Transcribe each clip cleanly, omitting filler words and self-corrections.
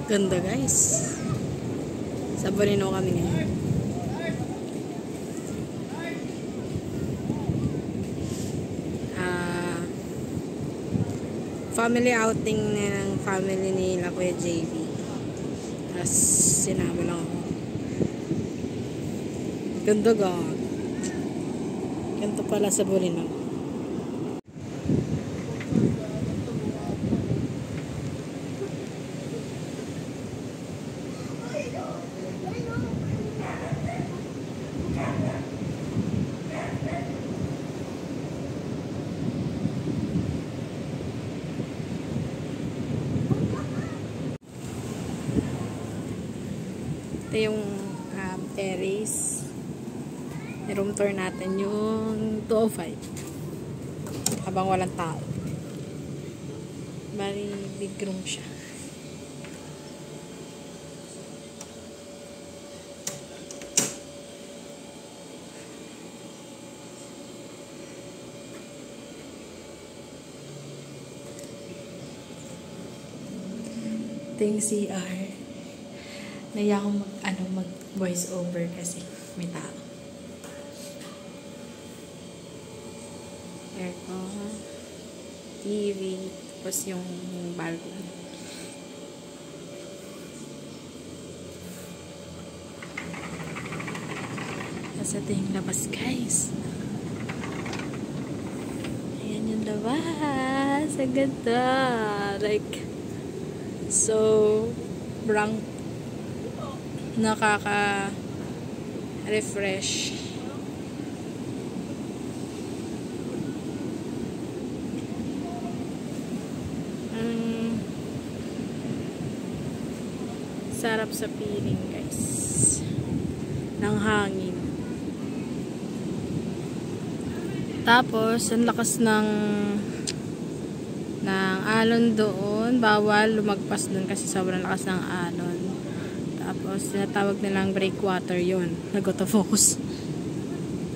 Ganda guys. Sa Bonino kami ngayon. Family outing ng family nila Kuya JV. Tapos sinama lang ako. Ganda God. Ganito pala sa Bonino. Ito yung terrace. Room tour natin yung 205 habang walang tao. Bali big room siya. Ito yung CR. Naiya akong mag voice over kasi may tao. Aircon, TV, tapos yung balcony. Tapos ito yung labas guys. Ayan yung labas. Ang ganda. Like, so, nakaka-refresh. Sarap sa piling guys. Ng hangin. Tapos, ang lakas ng alon doon. Bawal lumagpas doon kasi sobrang lakas ng alon. Tapos, tinatawag nilang breakwater yun. Nag-autofocus.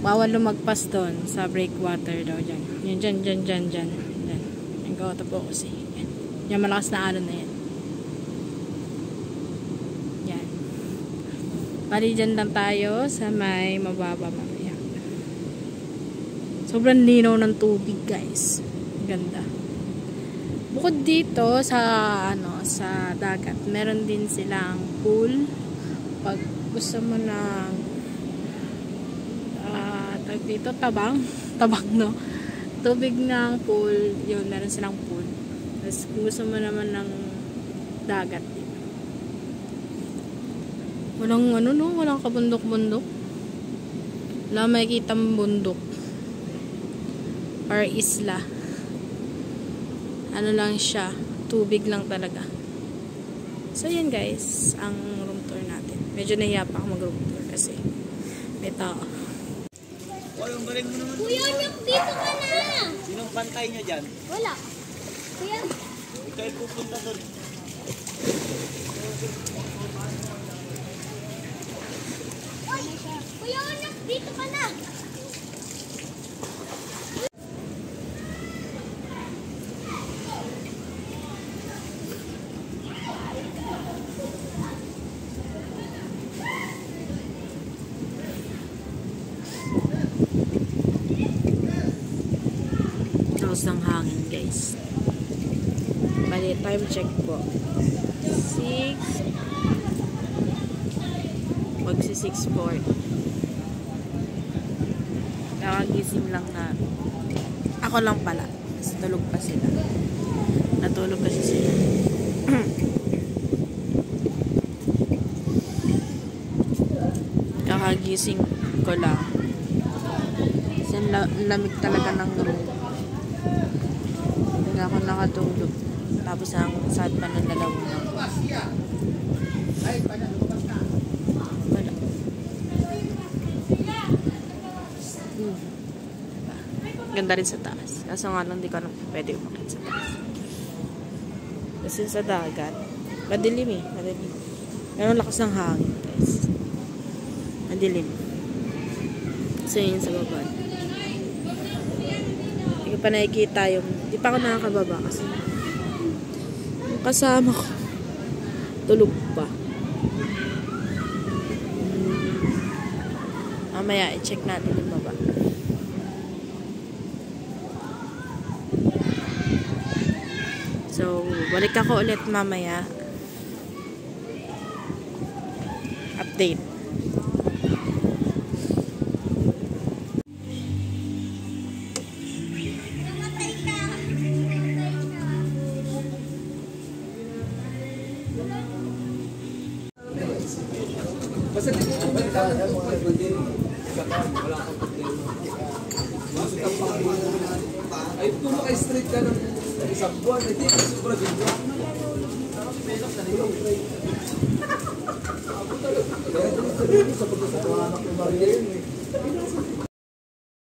Bawal lumagpas doon sa breakwater daw dyan. Yan, dyan. Nag-autofocus eh. Yan, malakas na alon na yan. Yan. Bali, dyan lang tayo sa may mababa mamaya. Sobrang linaw ng tubig, guys. Ganda. Bukod dito sa dagat, meron din silang pool. Pag gusto mo ng tawag dito, tabang no. Tubig ng pool, yun, meron silang pool. Tapos kung gusto mo naman ng dagat dito. Walang kabundok-bundok. Wala makikitang bundok or isla. Ano lang siya, tubig lang talaga. So yan guys, ang room tour natin. Medyo nahiya pa ako mag-room tour kasi may tao. Kuya, dito ka na! Sinong pantay nyo dyan? Wala. Kuya. Ikaw ay pupunta doon. Kuya, dito ka na! Ng hangin guys. Bali, time check po 6 magsi 6:40. Nakagising lang na ako lang pala. Tulog pa sila. Natulog kasi sila. Kakagising ko lang. Kasi lamig talaga ng room. Hindi ako nakatulog. Tapos ang sad pa ng dalawa. Ganda rin sa taas. Kaso nga lang di ko alam pwede umakit sa taas. Kasi sa dagat, madilim eh. Madilim. Pero lakas ng hangin guys. Madilim. So yun sa baba. Hindi ko pa nakikita yung... Di pa ako nakakababa kasi yung kasama ko tulog pa. Mamaya, i-check natin yung baba. So, balik ako ulit mamaya. Update. Namatay ka. Basta di ko kumita na mo ay bandin. Wala kang problema. Ay kung maka-street ka ng isang buwan, hindi ka sobra dito. Menos na nilo. Kaya ito sa pagkakawa ng Maria yun eh.